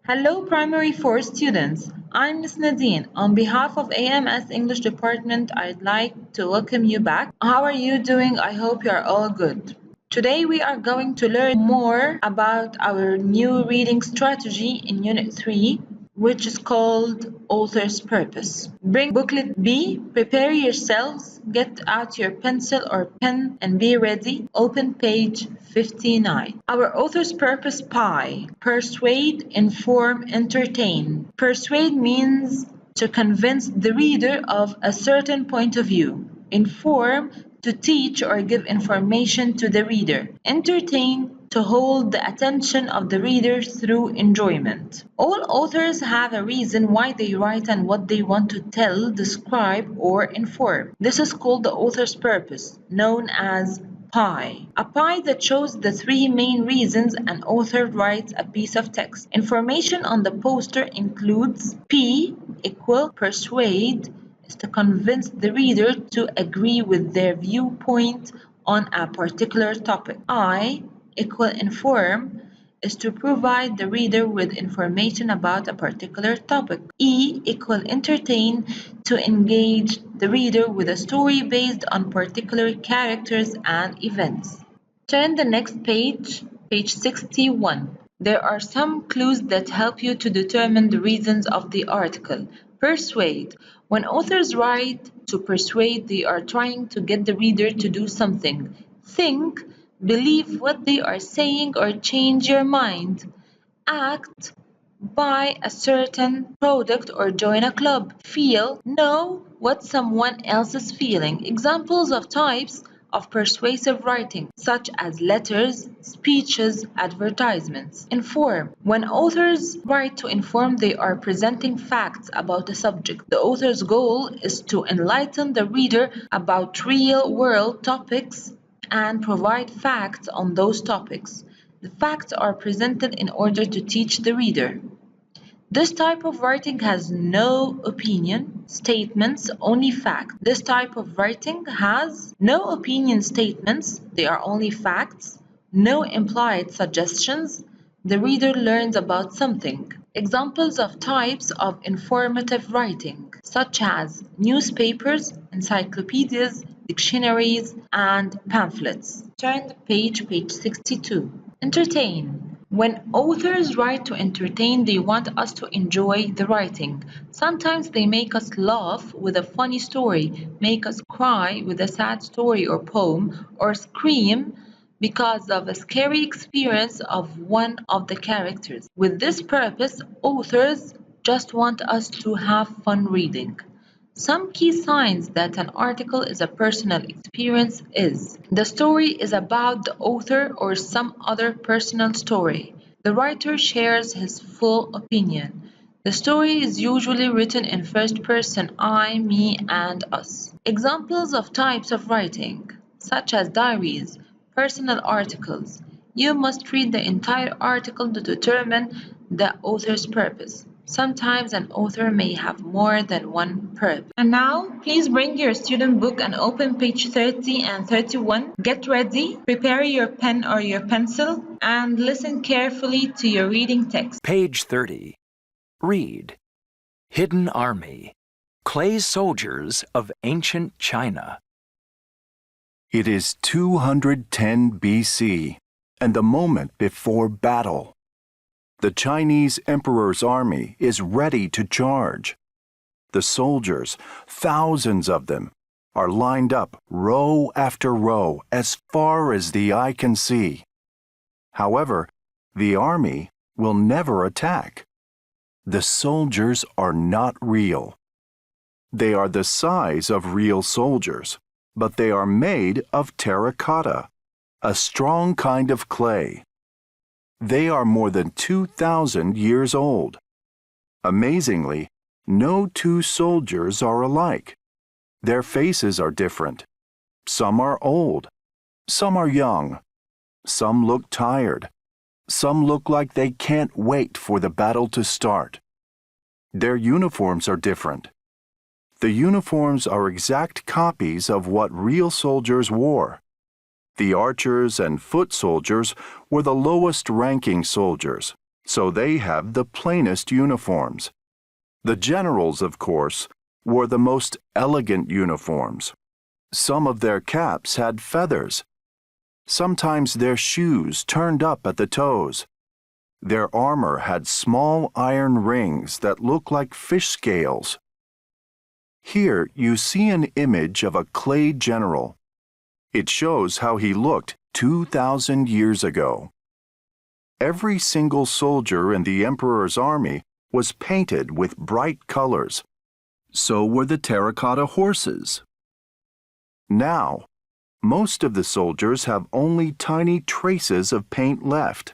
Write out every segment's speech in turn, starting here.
Hello, Primary 4 students. I'm Miss Nadine. On behalf of AMS English Department, I'd like to welcome you back. How are you doing? I hope you are all good. Today we are going to learn more about our new reading strategy in Unit 3, which is called Author's Purpose. Bring booklet B, prepare yourselves, get out your pencil or pen and be ready. Open page 59. Our author's purpose pie: persuade, inform, entertain. Persuade means to convince the reader of a certain point of view. Inform, to teach or give information to the reader. Entertain, to hold the attention of the reader through enjoyment. All authors have a reason why they write and what they want to tell, describe, or inform. This is called the author's purpose, known as pie. A pie that shows the three main reasons an author writes a piece of text. Information on the poster includes P equal persuade, is to convince the reader to agree with their viewpoint on a particular topic. I equal inform is to provide the reader with information about a particular topic. E equal entertain, to engage the reader with a story based on particular characters and events. Turn the next page, page 61. There are some clues that help you to determine the reasons of the article. Persuade. When authors write to persuade, they are trying to get the reader to do something. Think, believe what they are saying or change your mind. Act, buy a certain product or join a club. Feel, know what someone else is feeling. Examples of types of persuasive writing, such as letters, speeches, advertisements. Inform. When authors write to inform, they are presenting facts about a subject. The author's goal is to enlighten the reader about real-world topics and provide facts on those topics. The facts are presented in order to teach the reader. This type of writing has no opinion statements, only facts. This type of writing has no opinion statements, they are only facts, no implied suggestions. The reader learns about something. Examples of types of informative writing, such as newspapers, encyclopedias, dictionaries, and pamphlets. Turn the page, page 62. Entertain. When authors write to entertain, they want us to enjoy the writing. Sometimes they make us laugh with a funny story, make us cry with a sad story or poem, or scream because of a scary experience of one of the characters. With this purpose, authors just want us to have fun reading. Some key signs that an article is a personal experience is: the story is about the author or some other personal story. The writer shares his full opinion. The story is usually written in first person, I, me, and us. Examples of types of writing, such as diaries, personal articles. You must read the entire article to determine the author's purpose. Sometimes an author may have more than one purpose. And now, please bring your student book and open page 30 and 31. Get ready, prepare your pen or your pencil, and listen carefully to your reading text. Page 30. Read. Hidden Army. Clay Soldiers of Ancient China. It is 210 BC, and the moment before battle. The Chinese emperor's army is ready to charge. The soldiers, thousands of them, are lined up row after row as far as the eye can see. However, the army will never attack. The soldiers are not real. They are the size of real soldiers, but they are made of terracotta, a strong kind of clay. They are more than 2,000 years old. Amazingly, no two soldiers are alike. Their faces are different. Some are old. Some are young. Some look tired. Some look like they can't wait for the battle to start. Their uniforms are different. The uniforms are exact copies of what real soldiers wore. The archers and foot soldiers were the lowest ranking soldiers, so they have the plainest uniforms. The generals, of course, wore the most elegant uniforms. Some of their caps had feathers. Sometimes their shoes turned up at the toes. Their armor had small iron rings that looked like fish scales. Here you see an image of a clay general. It shows how he looked 2,000 years ago. Every single soldier in the emperor's army was painted with bright colors. So were the terracotta horses. Now, most of the soldiers have only tiny traces of paint left.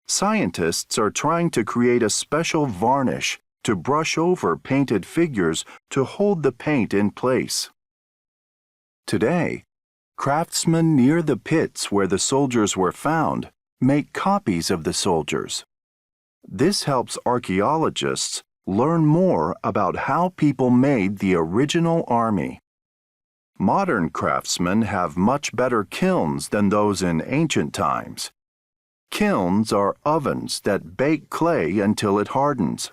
Scientists are trying to create a special varnish to brush over painted figures to hold the paint in place. Today, craftsmen near the pits where the soldiers were found make copies of the soldiers. This helps archaeologists learn more about how people made the original army. Modern craftsmen have much better kilns than those in ancient times. Kilns are ovens that bake clay until it hardens.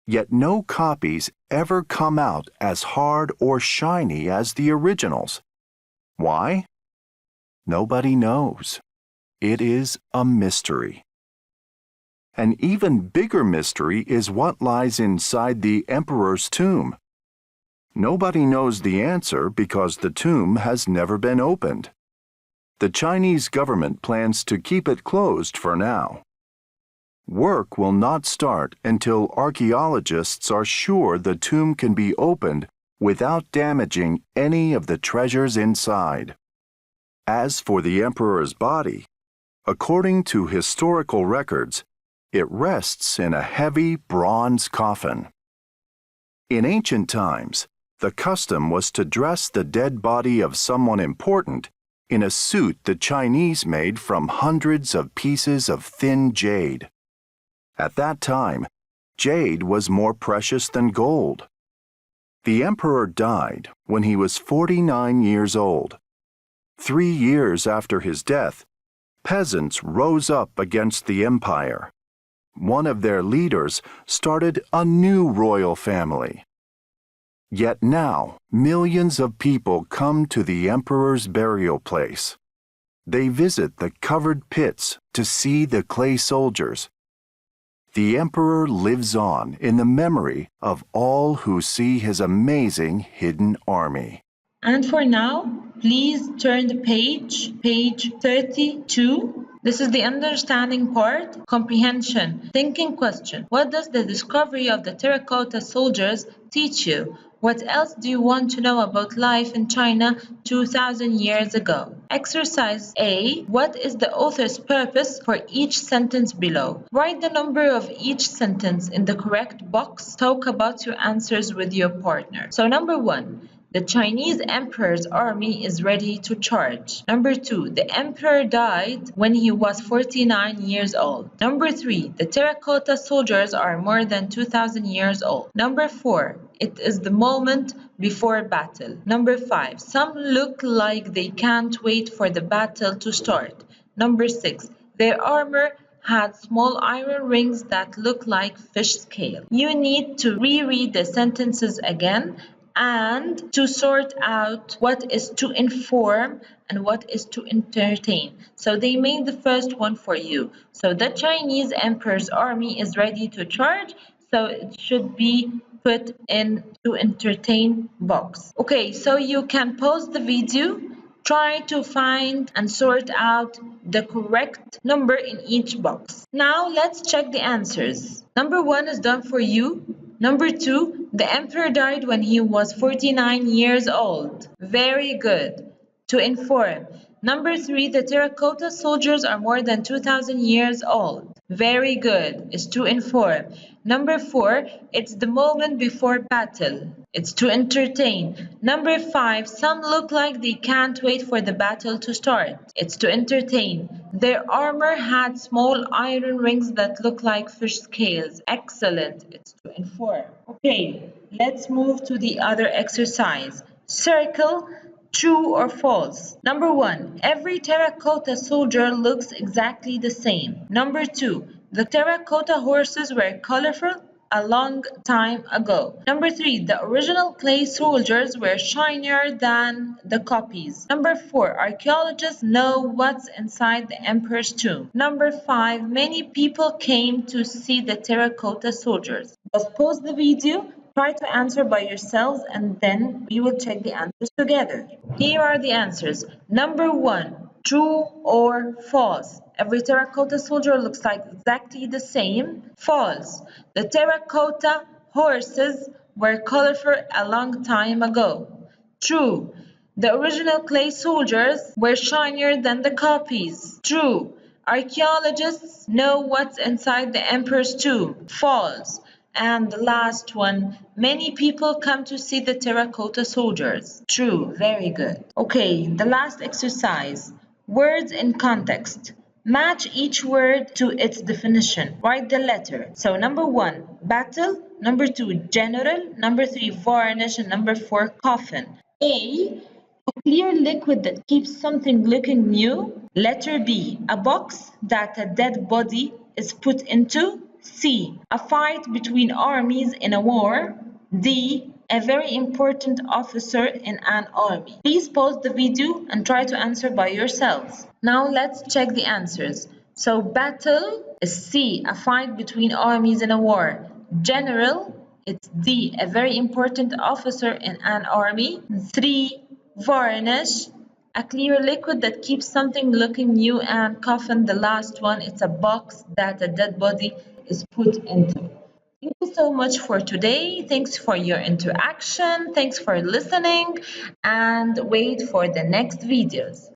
Yet no copies ever come out as hard or shiny as the originals. Why? Nobody knows. It is a mystery. An even bigger mystery is what lies inside the emperor's tomb. Nobody knows the answer because the tomb has never been opened. The Chinese government plans to keep it closed for now. Work will not start until archaeologists are sure the tomb can be opened without damaging any of the treasures inside. As for the emperor's body, according to historical records, it rests in a heavy bronze coffin. In ancient times, the custom was to dress the dead body of someone important in a suit the Chinese made from hundreds of pieces of thin jade. At that time, jade was more precious than gold. The emperor died when he was 49 years old. 3 years after his death, peasants rose up against the empire. One of their leaders started a new royal family. Yet now, millions of people come to the emperor's burial place. They visit the covered pits to see the clay soldiers. The emperor lives on in the memory of all who see his amazing hidden army. And for now, please turn the page 32. This is the understanding part, comprehension, thinking question. What does the discovery of the terracotta soldiers teach you? What else do you want to know about life in China 2,000 years ago? Exercise A. What is the author's purpose for each sentence below? Write the number of each sentence in the correct box. Talk about your answers with your partner. So number 1. The Chinese emperor's army is ready to charge. Number 2, the emperor died when he was 49 years old. Number 3, the terracotta soldiers are more than 2,000 years old. Number 4, it is the moment before battle. Number 5, some look like they can't wait for the battle to start. Number 6, their armor had small iron rings that look like fish scale. You need to reread the sentences again and to sort out what is to inform and what is to entertain. So they made the first one for you. So the Chinese emperor's army is ready to charge, so it should be put in to entertain box. Okay, so you can pause the video, try to find and sort out the correct number in each box. Now let's check the answers. Number 1 is done for you. Number 2, the emperor died when he was 49 years old. Very good. To inform. Number 3, the terracotta soldiers are more than 2,000 years old. Very good. Is to inform. Number 4, it's the moment before battle. It's to entertain. Number 5, some look like they can't wait for the battle to start. It's to entertain. Their armor had small iron rings that look like fish scales. Excellent. It's to inform. Okay, let's move to the other exercise. Circle true or false. Number 1, every terracotta soldier looks exactly the same. Number 2, The terracotta horses were colorful a long time ago. Number 3, the original clay soldiers were shinier than the copies. Number 4, archaeologists know what's inside the emperor's tomb. Number 5, many people came to see the terracotta soldiers. Just pause the video, try to answer by yourselves, and then we will check the answers together. Here are the answers. Number 1, true or false? Every terracotta soldier looks like exactly the same. False. The terracotta horses were colorful a long time ago. True. The original clay soldiers were shinier than the copies. True. Archaeologists know what's inside the emperor's tomb. False. And the last one, many people come to see the terracotta soldiers. True, very good. Okay, the last exercise. Words in context. Match each word to its definition. Write the letter. So number 1, battle. Number 2, general. Number 3, varnish. And number 4, coffin. A, a clear liquid that keeps something looking new. Letter B, a box that a dead body is put into. C, a fight between armies in a war. D, a very important officer in an army. Please pause the video and try to answer by yourselves. Now let's check the answers. So battle is C, a fight between armies in a war. General, it's D, a very important officer in an army. 3, varnish, a clear liquid that keeps something looking new, and coffin, the last one, it's a box that a dead body is put into. Thank you so much for today. Thanks for your interaction. Thanks for listening, and wait for the next videos.